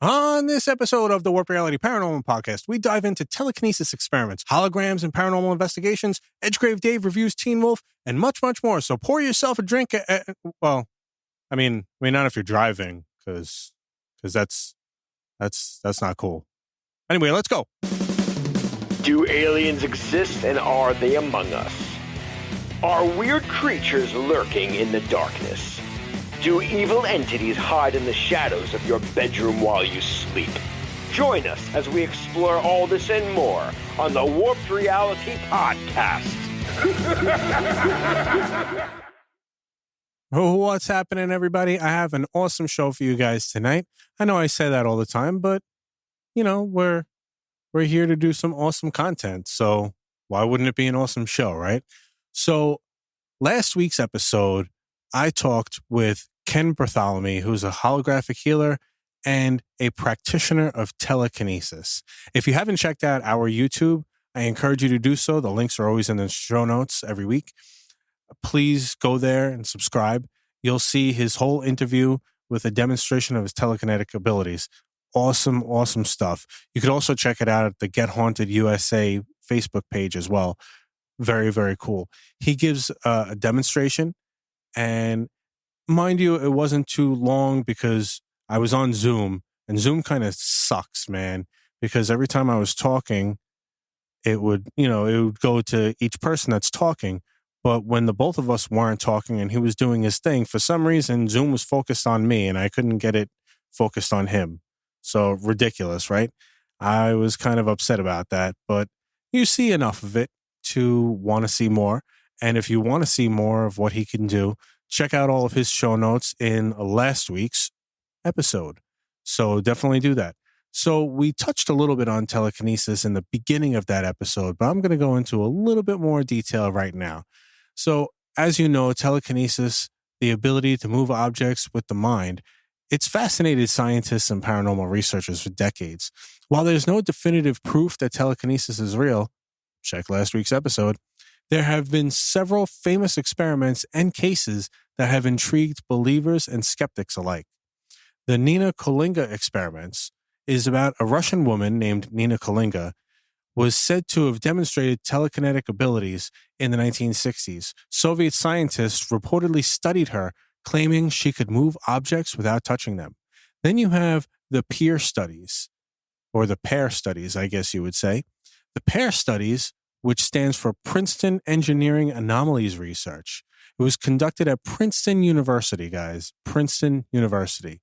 On this episode of the Warp Reality Paranormal Podcast, we dive into telekinesis experiments, holograms and paranormal investigations, Edgegrave Dave reviews Teen Wolf, and much, much more. So pour yourself a drink. Well, I mean, not if you're driving, because that's not cool. Anyway, let's go. Do aliens exist, and are they among us? Are weird creatures lurking in the darkness? Do evil entities hide in the shadows of your bedroom while you sleep? Join us as we explore all this and more on the Warped Reality Podcast. Oh, what's happening, everybody? I have an awesome show for you guys tonight. I know I say that all the time, but, you know, we're here to do some awesome content. So why wouldn't it be an awesome show, right? So last week's episode, I talked with Ken Bartholomew, who's a holographic healer and a practitioner of telekinesis. If you haven't checked out our YouTube, I encourage you to do so. The links are always in the show notes every week. Please go there and subscribe. You'll see his whole interview with a demonstration of his telekinetic abilities. Awesome, awesome stuff. You could also check it out at the Get Haunted USA Facebook page as well. Very, very cool. He gives a demonstration, and mind you, it wasn't too long because I was on Zoom, and Zoom kind of sucks, man, because every time I was talking, it would go to each person that's talking. But when the both of us weren't talking and he was doing his thing, for some reason, Zoom was focused on me and I couldn't get it focused on him. So ridiculous, right? I was kind of upset about that, but you see enough of it to want to see more. And if you want to see more of what he can do, check out all of his show notes in last week's episode. So definitely do that. So we touched a little bit on telekinesis in the beginning of that episode, but I'm going to go into a little bit more detail right now. So as you know, telekinesis, the ability to move objects with the mind, it's fascinated scientists and paranormal researchers for decades. While there's no definitive proof that telekinesis is real, check last week's episode, there have been several famous experiments and cases that have intrigued believers and skeptics alike. The Nina Kolinga experiments is about a Russian woman named Nina Kolinga was said to have demonstrated telekinetic abilities in the 1960s. Soviet scientists reportedly studied her, claiming she could move objects without touching them. Then you have the PEER studies, or the PAIR studies, I guess you would say. The PAIR studies, which stands for Princeton Engineering Anomalies Research. It was conducted at Princeton University, guys. Princeton University.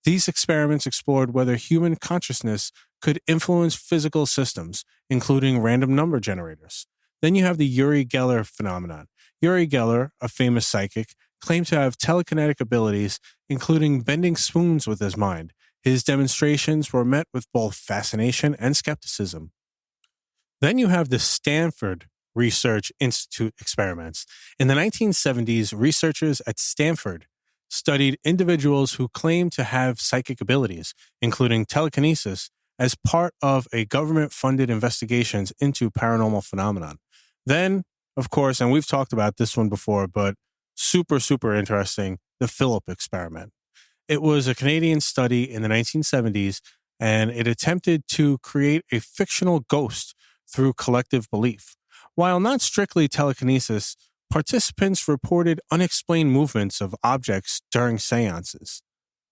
These experiments explored whether human consciousness could influence physical systems, including random number generators. Then you have the Uri Geller phenomenon. Uri Geller, a famous psychic, claimed to have telekinetic abilities, including bending spoons with his mind. His demonstrations were met with both fascination and skepticism. Then you have the Stanford Research Institute experiments. In the 1970s, researchers at Stanford studied individuals who claimed to have psychic abilities, including telekinesis, as part of a government-funded investigations into paranormal phenomenon. Then, of course, and we've talked about this one before, but super, super interesting, the Philip experiment. It was a Canadian study in the 1970s, and it attempted to create a fictional ghost through collective belief. While not strictly telekinesis, participants reported unexplained movements of objects during seances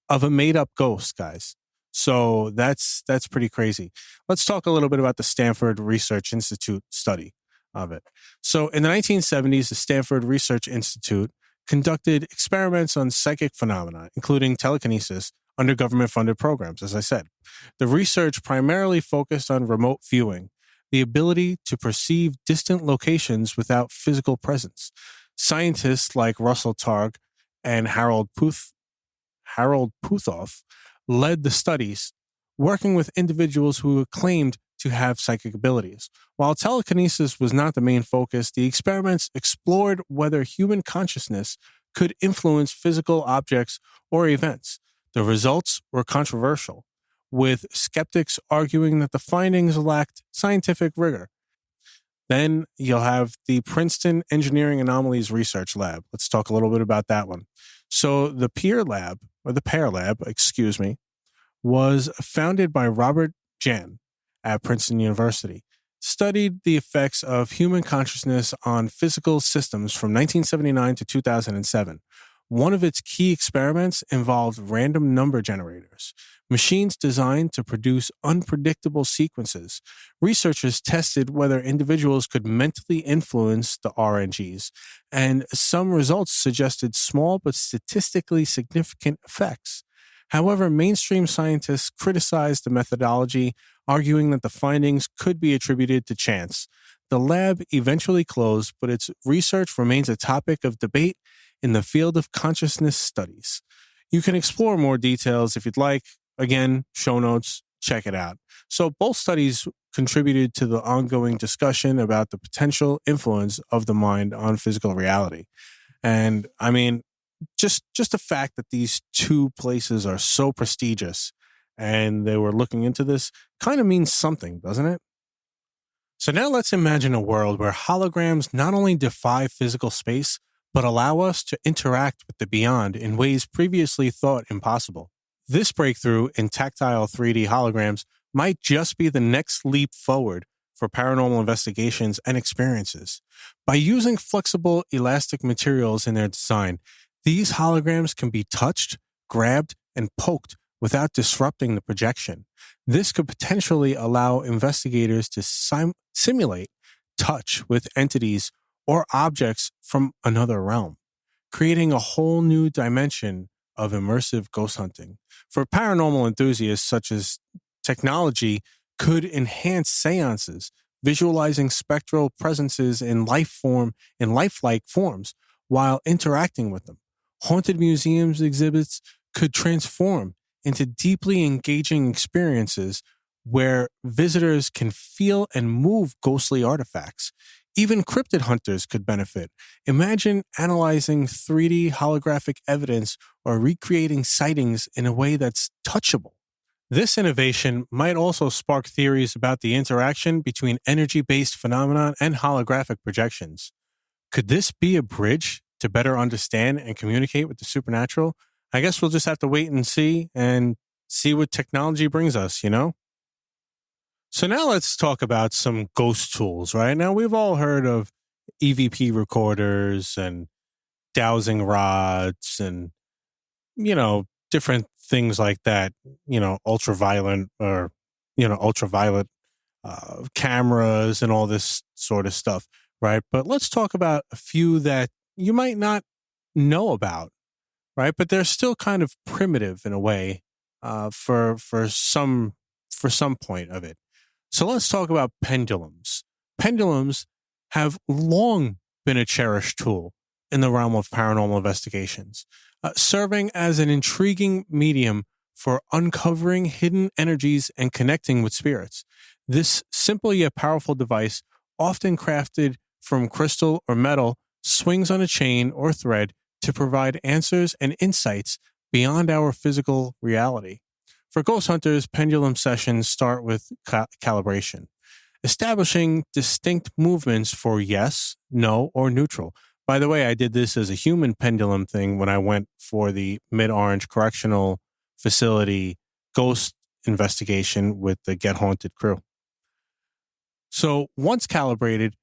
of a made-up ghost, guys. So that's pretty crazy. Let's talk a little bit about the Stanford Research Institute study of it. So in the 1970s, the Stanford Research Institute conducted experiments on psychic phenomena, including telekinesis, under government-funded programs, as I said. The research primarily focused on remote viewing, the ability to perceive distant locations without physical presence. Scientists like Russell Targ and Harold Puthoff led the studies, working with individuals who claimed to have psychic abilities. While telekinesis was not the main focus, the experiments explored whether human consciousness could influence physical objects or events. The results were controversial, with skeptics arguing that the findings lacked scientific rigor. Then you'll have the Princeton Engineering Anomalies Research Lab. Let's talk a little bit about that one. So the PAIR lab, was founded by Robert Jan at Princeton University, studied the effects of human consciousness on physical systems from 1979 to 2007. One of its key experiments involved random number generators, machines designed to produce unpredictable sequences. Researchers tested whether individuals could mentally influence the RNGs, and some results suggested small but statistically significant effects. However, mainstream scientists criticized the methodology, arguing that the findings could be attributed to chance. The lab eventually closed, but its research remains a topic of debate in the field of consciousness studies. You can explore more details if you'd like. Again, show notes, check it out. So both studies contributed to the ongoing discussion about the potential influence of the mind on physical reality. And I mean, just the fact that these two places are so prestigious and they were looking into this kind of means something, doesn't it? So now let's imagine a world where holograms not only defy physical space, but allow us to interact with the beyond in ways previously thought impossible. This breakthrough in tactile 3D holograms might just be the next leap forward for paranormal investigations and experiences. By using flexible, elastic materials in their design, these holograms can be touched, grabbed, and poked without disrupting the projection. This could potentially allow investigators to simulate touch with entities or objects from another realm, creating a whole new dimension of immersive ghost hunting. For paranormal enthusiasts, such as technology could enhance seances, visualizing spectral presences in lifelike forms while interacting with them. Haunted museums exhibits could transform into deeply engaging experiences where visitors can feel and move ghostly artifacts. Even cryptid hunters could benefit. Imagine analyzing 3D holographic evidence or recreating sightings in a way that's touchable. This innovation might also spark theories about the interaction between energy-based phenomena and holographic projections. Could this be a bridge to better understand and communicate with the supernatural? I guess we'll just have to wait and see what technology brings us, you know? So now let's talk about some ghost tools, right? Now we've all heard of EVP recorders and dowsing rods and, different things like that, ultraviolet cameras and all this sort of stuff, right? But let's talk about a few that you might not know about, right? But they're still kind of primitive in a way for some point of it. So let's talk about pendulums. Pendulums have long been a cherished tool in the realm of paranormal investigations, serving as an intriguing medium for uncovering hidden energies and connecting with spirits. This simple yet powerful device, often crafted from crystal or metal, swings on a chain or thread to provide answers and insights beyond our physical reality. For ghost hunters, pendulum sessions start with calibration, establishing distinct movements for yes, no, or neutral. By the way, I did this as a human pendulum thing when I went for the Mid-Orange Correctional Facility ghost investigation with the Get Haunted crew. So once calibrated,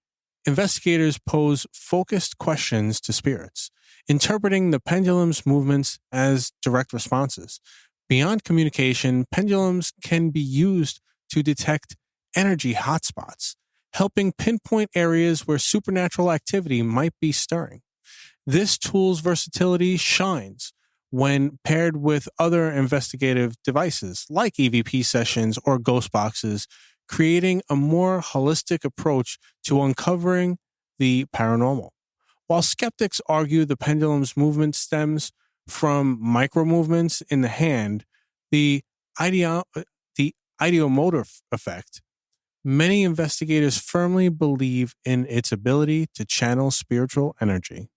investigators pose focused questions to spirits, interpreting the pendulum's movements as direct responses. Beyond communication, pendulums can be used to detect energy hotspots, helping pinpoint areas where supernatural activity might be stirring. This tool's versatility shines when paired with other investigative devices like EVP sessions or ghost boxes, creating a more holistic approach to uncovering the paranormal. While skeptics argue the pendulum's movement stems from micro movements in the hand, the ideomotor effect, many investigators firmly believe in its ability to channel spiritual energy.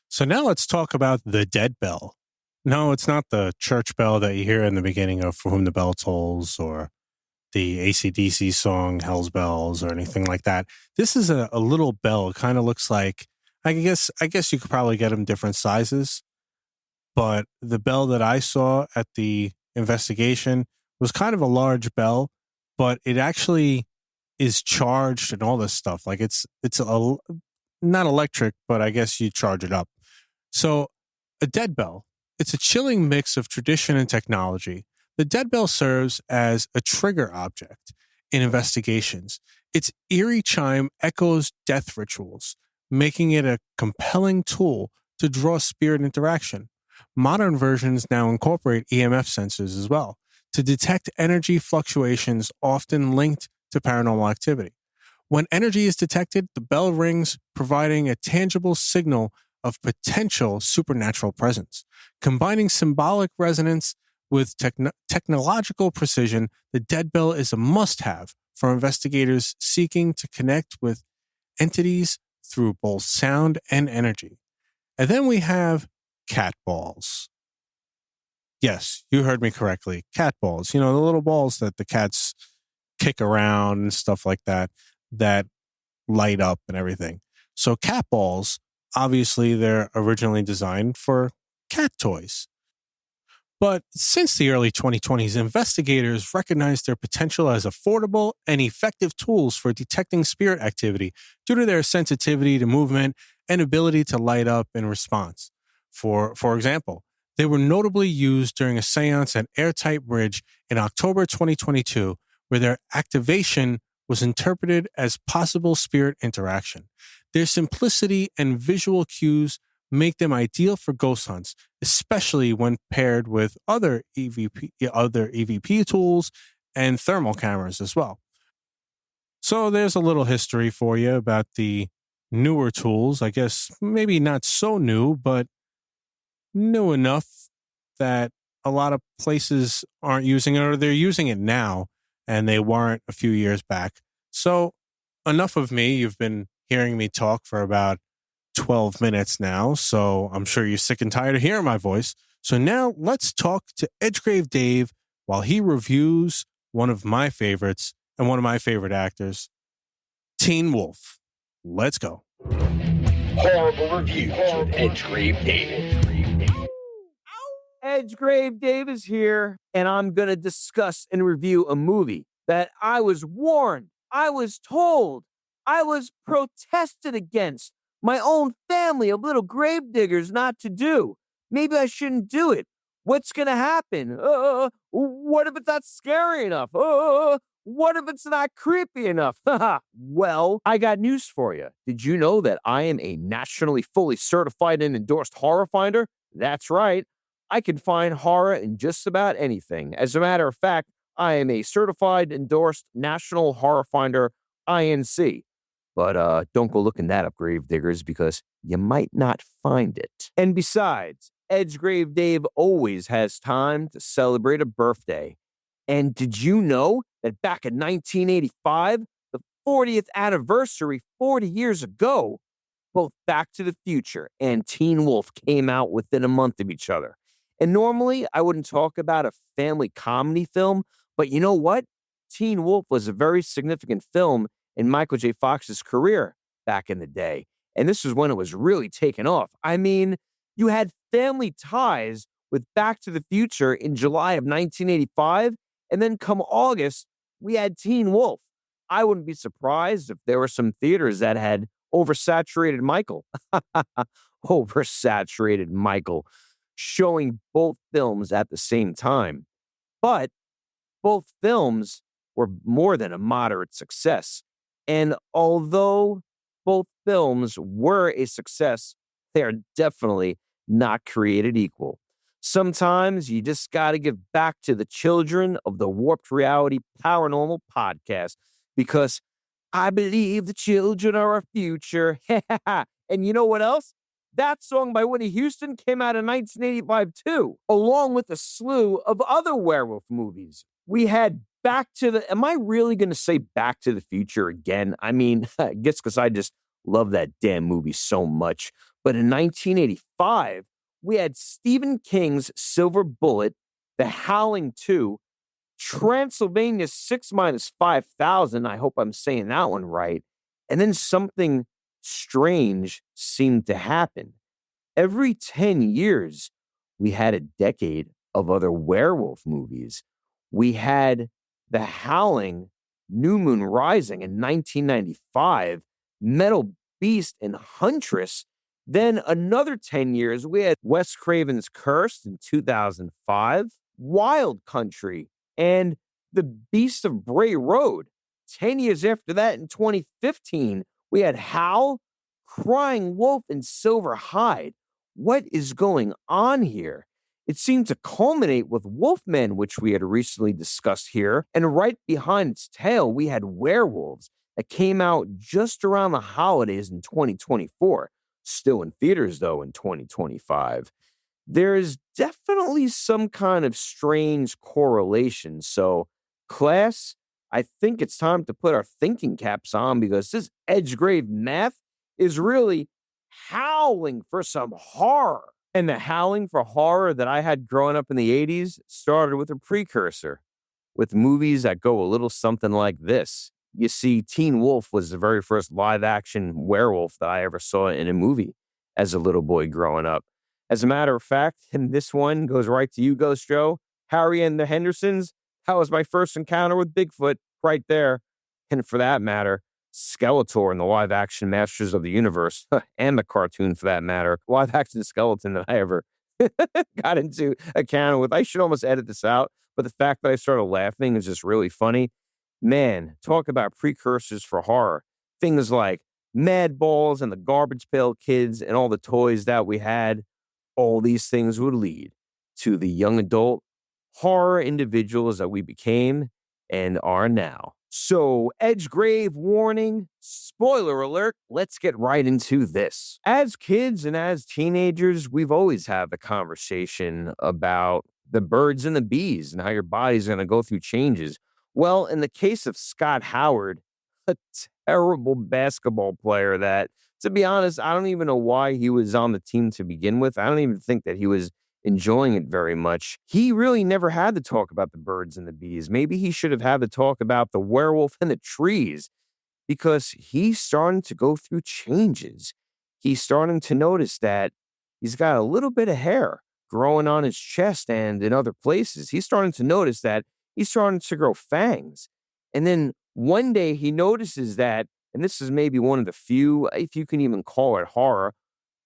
So now let's talk about the dead bell. No, it's not the church bell that you hear in the beginning of For Whom the Bell Tolls or the AC/DC song Hell's Bells or anything like that. This is a little bell. It kind of looks like, I guess you could probably get them different sizes. But the bell that I saw at the investigation was kind of a large bell, but it actually is charged and all this stuff. Like it's not electric, but I guess you charge it up. So a dead bell, it's a chilling mix of tradition and technology. The dead bell serves as a trigger object in investigations. Its eerie chime echoes death rituals, making it a compelling tool to draw spirit interaction. Modern versions now incorporate EMF sensors as well to detect energy fluctuations often linked to paranormal activity. When energy is detected, the bell rings, providing a tangible signal of potential supernatural presence. Combining symbolic resonance with technological precision, the dead bell is a must-have for investigators seeking to connect with entities through both sound and energy. And then we have cat balls. Yes, you heard me correctly. Cat balls. You know, the little balls that the cats kick around and stuff like that, that light up and everything. So cat balls, obviously, they're originally designed for cat toys. But since the early 2020s, investigators recognized their potential as affordable and effective tools for detecting spirit activity due to their sensitivity to movement and ability to light up in response. For example, they were notably used during a seance at Airtight Bridge in October 2022, where their activation was interpreted as possible spirit interaction. Their simplicity and visual cues make them ideal for ghost hunts, especially when paired with other EVP tools and thermal cameras as well. So there's a little history for you about the newer tools. I guess maybe not so new, but new enough that a lot of places aren't using it, or they're using it now and they weren't a few years back. So enough of me. You've been hearing me talk for about 12 minutes now, so I'm sure you're sick and tired of hearing my voice. So now let's talk to Edgegrave Dave while he reviews one of my favorites and one of my favorite actors, Teen Wolf. Let's go. Horrible reviews with Edgegrave Dave. Edgegrave Dave is here, and I'm going to discuss and review a movie that I was warned, I was told, I was protested against my own family of little gravediggers not to do. Maybe I shouldn't do it. What's going to happen? What if it's not scary enough? What if it's not creepy enough? Well, I got news for you. Did you know that I am a nationally fully certified and endorsed horror finder? That's right. I can find horror in just about anything. As a matter of fact, I am a certified, endorsed National Horror Finder, INC. But don't go looking that up, gravediggers, because you might not find it. And besides, Edgegrave Dave always has time to celebrate a birthday. And did you know that back in 1985, the 40th anniversary, 40 years ago, both Back to the Future and Teen Wolf came out within a month of each other? And normally, I wouldn't talk about a family comedy film, but you know what? Teen Wolf was a very significant film in Michael J. Fox's career back in the day. And this was when it was really taken off. I mean, you had family ties with Back to the Future in July of 1985, and then come August, we had Teen Wolf. I wouldn't be surprised if there were some theaters that had oversaturated Michael. Oversaturated Michael, showing both films at the same time. But both films were more than a moderate success. And although both films were a success, they are definitely not created equal. Sometimes you just got to give back to the children of the Warped Reality Paranormal Podcast, because I believe the children are our future. And you know what else? That song by Whitney Houston came out in 1985 too, along with a slew of other werewolf movies. We had am I really going to say Back to the Future again? I mean, I guess because I just love that damn movie so much. But in 1985, we had Stephen King's Silver Bullet, The Howling 2, Transylvania 6-5000. I hope I'm saying that one right. And then something strange seemed to happen. Every 10 years, we had a decade of other werewolf movies. We had The Howling, New Moon Rising in 1995, Metal Beast and Huntress. Then another 10 years, we had Wes Craven's Cursed in 2005, Wild Country, and The Beast of Bray Road. 10 years after that, in 2015, we had Howl, Crying Wolf, and Silver Hide. What is going on here? It seemed to culminate with Wolfman, which we had recently discussed here, and right behind its tail, we had Werewolves that came out just around the holidays in 2024. Still in theaters, though, in 2025. There is definitely some kind of strange correlation. So, class, I think it's time to put our thinking caps on because this Edgegrave math is really howling for some horror. And the howling for horror that I had growing up in the 80s started with a precursor, with movies that go a little something like this. You see, Teen Wolf was the very first live-action werewolf that I ever saw in a movie as a little boy growing up. As a matter of fact, and this one goes right to you, Ghost Joe, Harry and the Hendersons, that was my first encounter with Bigfoot right there. And for that matter, Skeletor in the live-action Masters of the Universe, and the cartoon for that matter, live-action skeleton that I ever got into encounter with. I should almost edit this out, but the fact that I started laughing is just really funny. Man, talk about precursors for horror. Things like Mad Balls and the Garbage Pail Kids and all the toys that we had. All these things would lead to the young adult horror individuals that we became and are now. So, Edgegrave warning, spoiler alert, let's get right into this. As kids and as teenagers, we've always had the conversation about the birds and the bees and how your body's going to go through changes. Well, in the case of Scott Howard, a terrible basketball player that, to be honest, I don't even know why he was on the team to begin with. I don't even think that he was enjoying it very much. He really never had to talk about the birds and the bees. Maybe he should have had to talk about the werewolf and the trees because he's starting to go through changes. He's starting to notice that he's got a little bit of hair growing on his chest and in other places. He's starting to notice that he's starting to grow fangs. And then one day he notices that, and this is maybe one of the few, if you can even call it horror,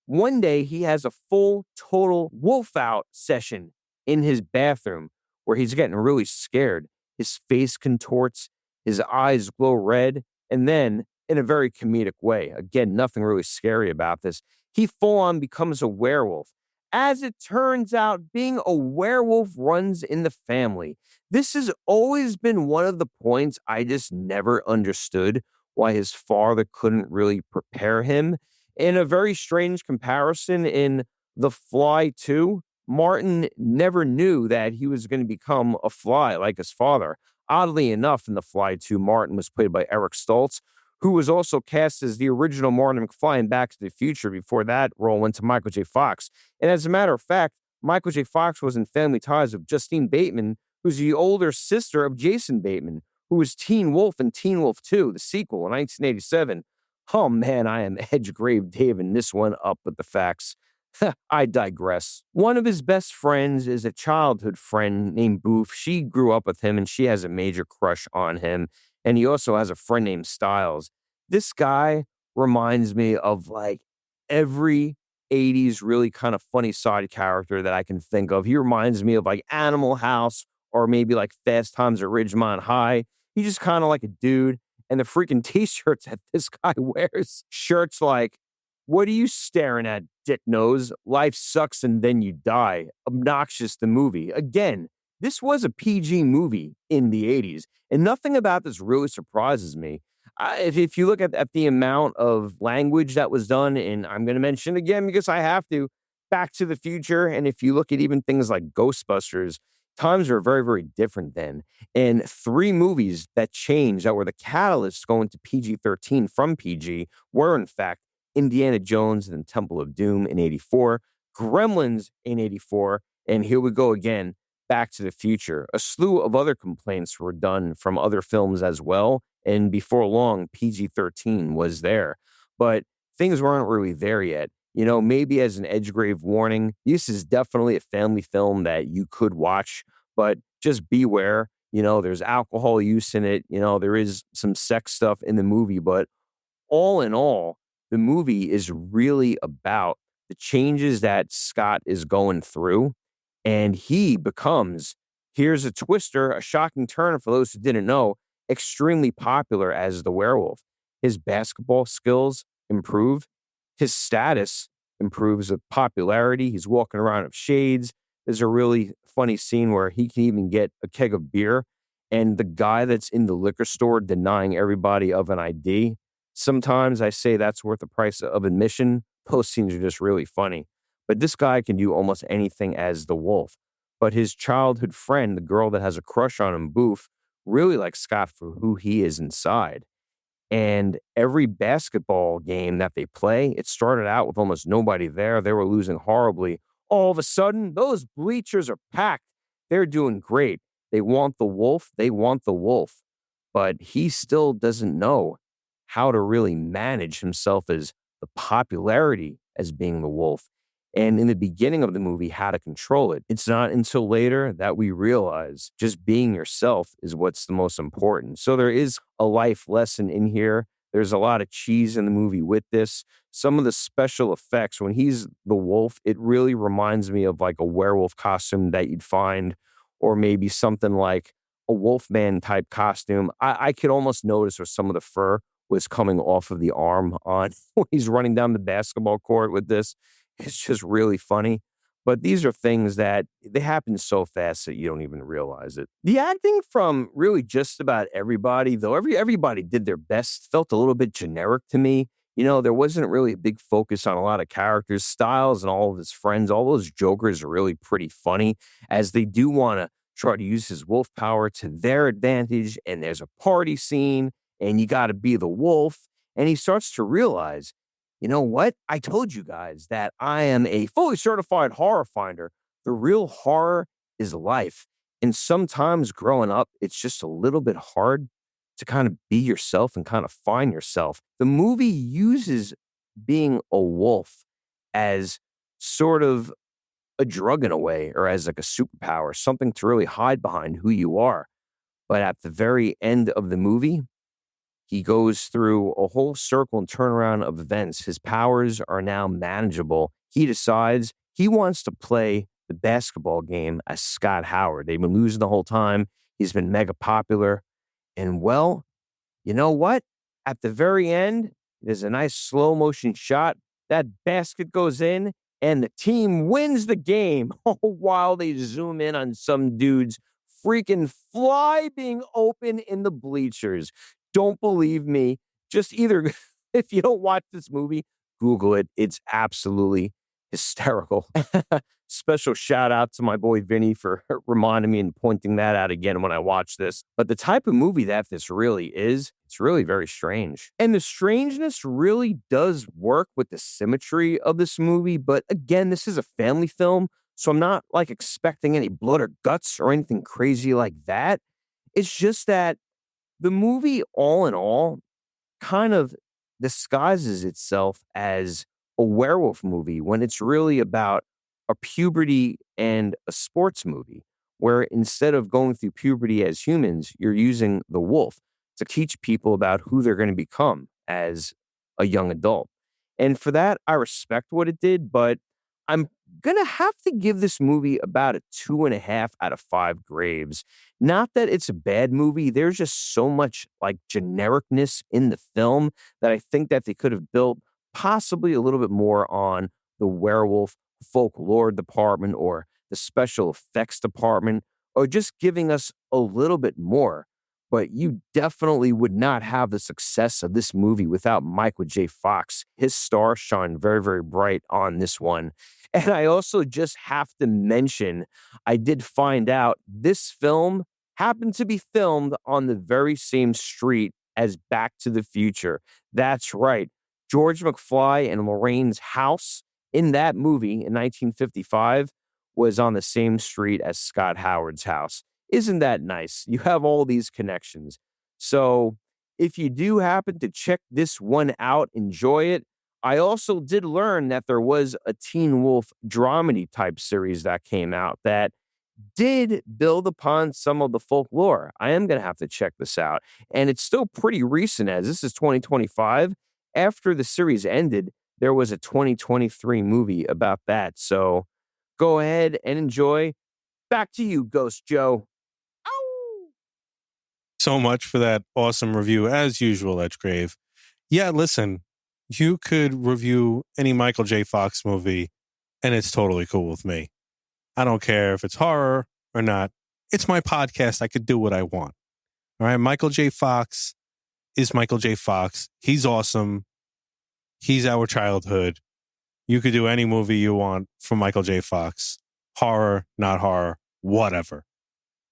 one day he has a full, total wolf out session in his bathroom where he's getting really scared. His face contorts, his eyes glow red, and then, in a very comedic way, again, nothing really scary about this, he full on becomes a werewolf. As it turns out, being a werewolf runs in the family. This has always been one of the points I just never understood why his father couldn't really prepare him. In a very strange comparison, in The Fly 2, Martin never knew that he was going to become a fly like his father. Oddly enough, in The Fly 2, Martin was played by Eric Stoltz, who was also cast as the original Martin McFly in Back to the Future before that role went to Michael J. Fox. And as a matter of fact, Michael J. Fox was in Family Ties with Justine Bateman, who's the older sister of Jason Bateman, who was Teen Wolf in Teen Wolf 2, the sequel in 1987. Oh man, I am Edgegrave Daving this one up with the facts. I digress. One of his best friends is a childhood friend named Boof. She grew up with him and she has a major crush on him. And he also has a friend named Styles. This guy reminds me of like every 80s really kind of funny side character that I can think of. He reminds me of like Animal House or maybe like Fast Times at Ridgemont High. He's just kind of like a dude. And the freaking t-shirts that this guy wears, shirts like, "What are you staring at, dick nose? Life sucks and then you die." Obnoxious the movie. Again, this was a PG movie in the 80s, and nothing about this really surprises me. If you look at the amount of language that was done, and I'm going to mention again because I have to, Back to the Future, and if you look at even things like Ghostbusters, times were very, very different then. And 3 movies that changed, that were the catalysts going to PG-13 from PG, were in fact Indiana Jones and the Temple of Doom in 84, Gremlins in 84, and here we go again, Back to the Future. A slew of other complaints were done from other films as well, and before long, PG-13 was there. But things weren't really there yet. maybe as an Edgegrave warning, this is definitely a family film that you could watch, but just beware. There's alcohol use in it. There is some sex stuff in the movie, but all in all, the movie is really about the changes that Scott is going through. And he becomes, here's a twister, a shocking turn for those who didn't know, extremely popular as the werewolf. His basketball skills improve. His status improves with popularity. He's walking around with shades. There's a really funny scene where he can even get a keg of beer. And the guy that's in the liquor store denying everybody of an ID, sometimes I say that's worth the price of admission. Those scenes are just really funny. But this guy can do almost anything as the wolf. But his childhood friend, the girl that has a crush on him, Boof, really likes Scott for who he is inside. And every basketball game that they play, it started out with almost nobody there. They were losing horribly. All of a sudden, those bleachers are packed. They're doing great. They want the wolf. They want the wolf. But he still doesn't know how to really manage himself as the popularity as being the wolf. And in the beginning of the movie, how to control it. It's not until later that we realize just being yourself is what's the most important. So there is a life lesson in here. There's a lot of cheese in the movie with this. Some of the special effects, when he's the wolf, it really reminds me of like a werewolf costume that you'd find, or maybe something like a Wolfman type costume. I could almost notice where some of the fur was coming off of the arm on when he's running down the basketball court with this. It's just really funny. But these are things that they happen so fast that you don't even realize it. The acting from really just about everybody, though everybody did their best, felt a little bit generic to me. There wasn't really a big focus on a lot of characters. Styles and all of his friends, all those jokers are really pretty funny, as they do want to try to use his wolf power to their advantage. And there's a party scene, and you got to be the wolf. And he starts to realize, you know what? I told you guys that I am a fully certified horror finder. The real horror is life. And sometimes growing up, it's just a little bit hard to kind of be yourself and kind of find yourself. The movie uses being a wolf as sort of a drug in a way, or as like a superpower, something to really hide behind who you are. But at the very end of the movie, he goes through a whole circle and turnaround of events. His powers are now manageable. He decides he wants to play the basketball game as Scott Howard. They've been losing the whole time. He's been mega popular. And well, you know what? At the very end, there's a nice slow motion shot. That basket goes in and the team wins the game while they zoom in on some dude's freaking fly being open in the bleachers. Don't believe me. Just either, if you don't watch this movie, Google it. It's absolutely hysterical. Special shout out to my boy Vinny for reminding me and pointing that out again when I watch this. But the type of movie that this really is, it's really very strange. And the strangeness really does work with the symmetry of this movie. But again, this is a family film, so I'm not like expecting any blood or guts or anything crazy like that. It's just that the movie, all in all, kind of disguises itself as a werewolf movie when it's really about a puberty and a sports movie, where instead of going through puberty as humans, you're using the wolf to teach people about who they're going to become as a young adult. And for that, I respect what it did, but I'm going to have to give this movie about a 2.5 out of 5 graves. Not that it's a bad movie. There's just so much like genericness in the film that I think that they could have built possibly a little bit more on the werewolf folklore department or the special effects department, or just giving us a little bit more. But you definitely would not have the success of this movie without Michael J. Fox. His star shone very, very bright on this one. And I also just have to mention, I did find out this film happened to be filmed on the very same street as Back to the Future. That's right. George McFly and Lorraine's house in that movie in 1955 was on the same street as Scott Howard's house. Isn't that nice? You have all these connections. So if you do happen to check this one out, enjoy it. I also did learn that there was a Teen Wolf dramedy type series that came out that did build upon some of the folklore. I am going to have to check this out. And it's still pretty recent, as this is 2025. After the series ended, there was a 2023 movie about that. So go ahead and enjoy. Back to you, Ghost Joe. Ow! So much for that awesome review, as usual, Edgegrave. Yeah, listen, you could review any Michael J. Fox movie, and it's totally cool with me. I don't care if it's horror or not. It's my podcast. I could do what I want. All right. Michael J. Fox is Michael J. Fox. He's awesome. He's our childhood. You could do any movie you want from Michael J. Fox. Horror, not horror, whatever.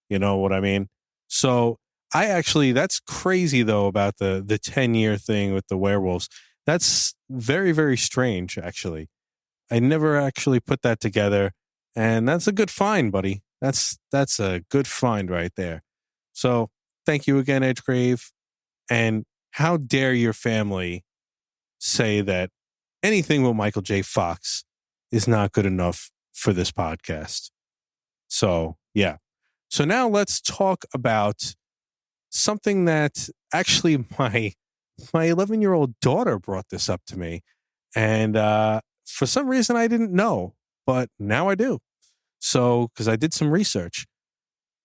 You know what I mean? So that's crazy though about the 10-year thing with the werewolves. That's very, very strange, actually. I never actually put that together. And that's a good find, buddy. That's a good find right there. So thank you again, Edgegrave. And how dare your family say that anything with Michael J. Fox is not good enough for this podcast. So, yeah. So now let's talk about something that actually my 11-year-old daughter brought this up to me. And for some reason I didn't know, but now I do. So, because I did some research.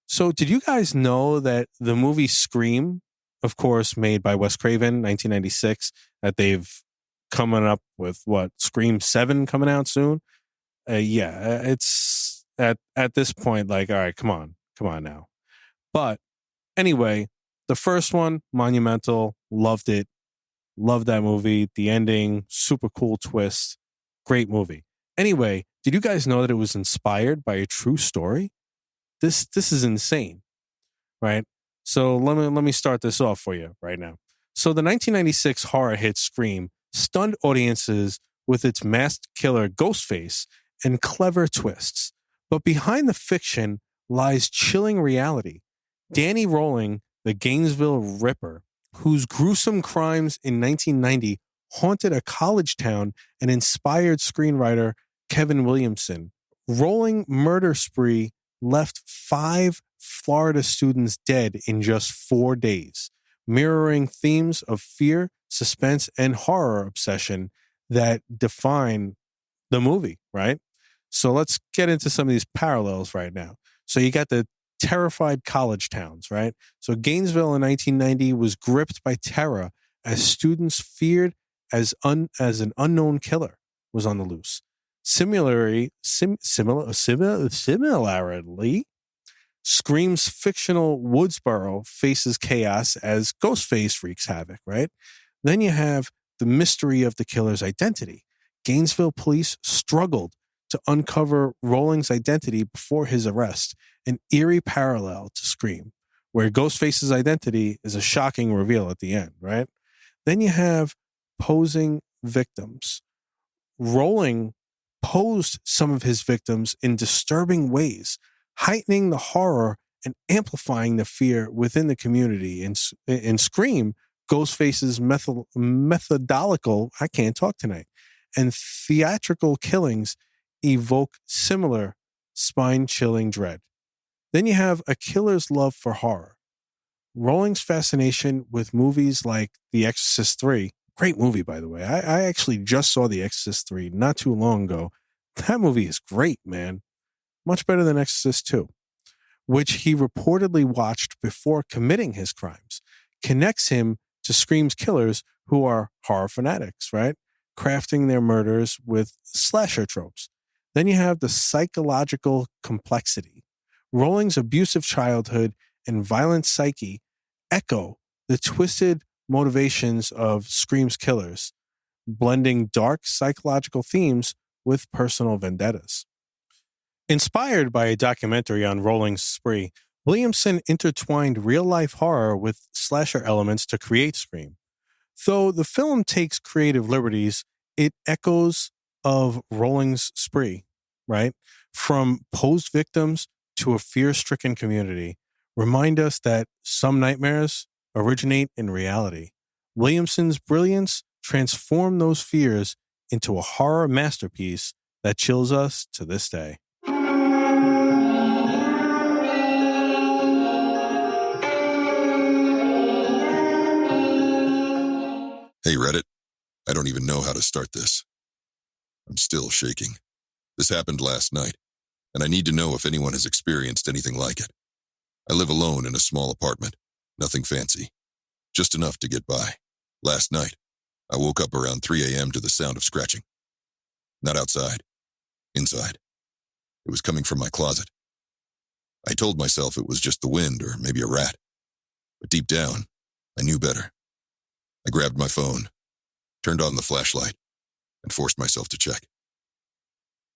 So, did you guys know that the movie Scream, of course, made by Wes Craven, 1996, that they've coming up with Scream 7 coming out soon? It's at this point like, all right, come on now. But anyway, the first one, monumental, loved it, loved that movie. The ending, super cool twist, great movie. Anyway, did you guys know that it was inspired by a true story? This is insane, right? So let me start this off for you right now. So the 1996 horror hit Scream stunned audiences with its masked killer Ghostface and clever twists. But behind the fiction lies chilling reality. Danny Rolling, the Gainesville Ripper, whose gruesome crimes in 1990 haunted a college town and inspired screenwriter Kevin Williamson. Rolling murder spree left 5 Florida students dead in just 4 days, mirroring themes of fear, suspense, and horror obsession that define the movie, right? So let's get into some of these parallels right now. So you got the terrified college towns, right? So Gainesville in 1990 was gripped by terror as students feared as an unknown killer was on the loose. Similarly, Scream's fictional Woodsboro faces chaos as Ghostface wreaks havoc, right? Then you have the mystery of the killer's identity. Gainesville police struggled to uncover Rolling's identity before his arrest, an eerie parallel to Scream, where Ghostface's identity is a shocking reveal at the end, right? Then you have posing victims. Rolling posed some of his victims in disturbing ways, heightening the horror and amplifying the fear within the community. In Scream, Ghostface's methodological, I can't talk tonight, and theatrical killings evoke similar spine-chilling dread. Then you have a killer's love for horror. Rolling's fascination with movies like The Exorcist 3, great movie, by the way. I actually just saw The Exorcist 3 not too long ago. That movie is great, man. Much better than Exorcist 2, which he reportedly watched before committing his crimes, connects him to Scream's killers who are horror fanatics, right? Crafting their murders with slasher tropes. Then you have the psychological complexity. Rolling's abusive childhood and violent psyche echo the twisted motivations of Scream's killers, blending dark psychological themes with personal vendettas. Inspired by a documentary on Rolling's spree, Williamson intertwined real-life horror with slasher elements to create Scream. Though the film takes creative liberties, it echoes of Rolling's spree, right? From posed victims to a fear-stricken community, remind us that some nightmares originate in reality. Williamson's brilliance transform those fears into a horror masterpiece that chills us to this day. Hey, Reddit. I don't even know how to start this. I'm still shaking. This happened last night, and I need to know if anyone has experienced anything like it. I live alone in a small apartment. Nothing fancy. Just enough to get by. Last night, I woke up around 3 a.m. to the sound of scratching. Not outside. Inside. It was coming from my closet. I told myself it was just the wind or maybe a rat. But deep down, I knew better. I grabbed my phone, turned on the flashlight, and forced myself to check.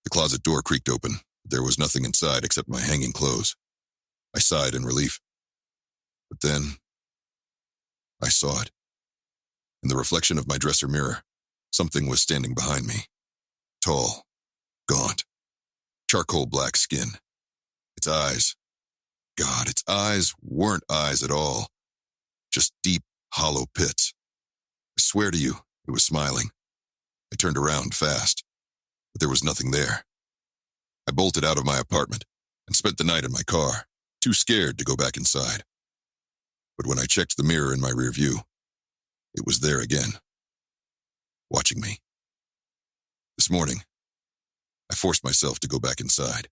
The closet door creaked open, but there was nothing inside except my hanging clothes. I sighed in relief. But then, I saw it. In the reflection of my dresser mirror, something was standing behind me. Tall, gaunt, charcoal black skin. Its eyes, God, its eyes weren't eyes at all. Just deep, hollow pits. I swear to you, it was smiling. I turned around fast, but there was nothing there. I bolted out of my apartment and spent the night in my car, too scared to go back inside. But when I checked the mirror in my rear view, it was there again, watching me. This morning, I forced myself to go back inside.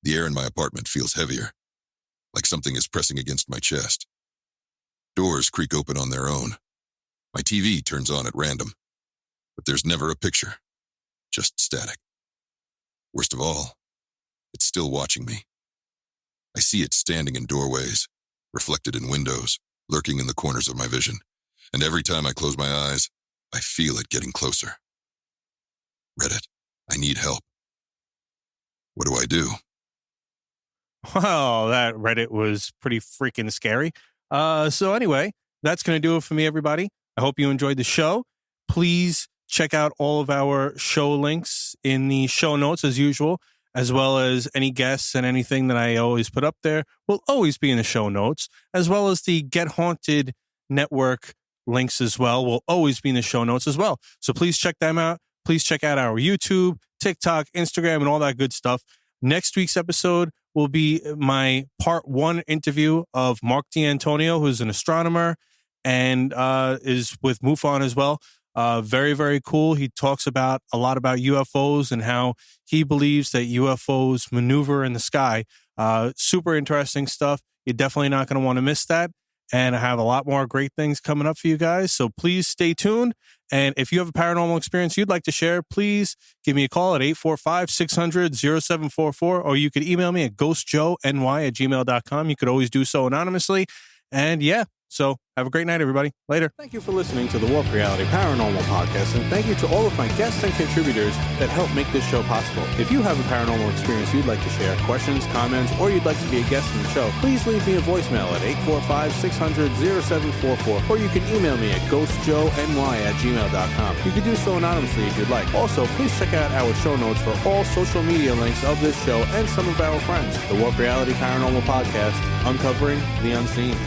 The air in my apartment feels heavier, like something is pressing against my chest. Doors creak open on their own. My TV turns on at random, but there's never a picture, just static. Worst of all, it's still watching me. I see it standing in doorways, reflected in windows, lurking in the corners of my vision, and every time I close my eyes, I feel it getting closer. Reddit, I need help. What do I do? Well, that Reddit was pretty freaking scary. So anyway, that's going to do it for me, everybody. I hope you enjoyed the show. Please check out all of our show links in the show notes as usual, as well as any guests and anything that I always put up there will always be in the show notes, as well as the Get Haunted Network links as well will always be in the show notes as well. So please check them out. Please check out our YouTube, TikTok, Instagram, and all that good stuff. Next week's episode will be my part 1 interview of Mark D'Antonio, who's an astronomer and is with MUFON as well. Very, very cool. He talks about a lot about UFOs and how he believes that UFOs maneuver in the sky. Super interesting stuff. You're definitely not going to want to miss that. And I have a lot more great things coming up for you guys. So please stay tuned. And if you have a paranormal experience you'd like to share, please give me a call at 845-600-0744, or you could email me at ghostjoeny@gmail.com. You could always do so anonymously. And yeah, so have a great night, everybody. Later. Thank you for listening to the Warp Reality Paranormal Podcast, and thank you to all of my guests and contributors that help make this show possible. If you have a paranormal experience you'd like to share, questions, comments, or you'd like to be a guest in the show, please leave me a voicemail at 845-600-0744, or you can email me at ghostjoeny@gmail.com. You can do so anonymously if you'd like. Also, please check out our show notes for all social media links of this show and some of our friends. The Warp Reality Paranormal Podcast, uncovering the unseen.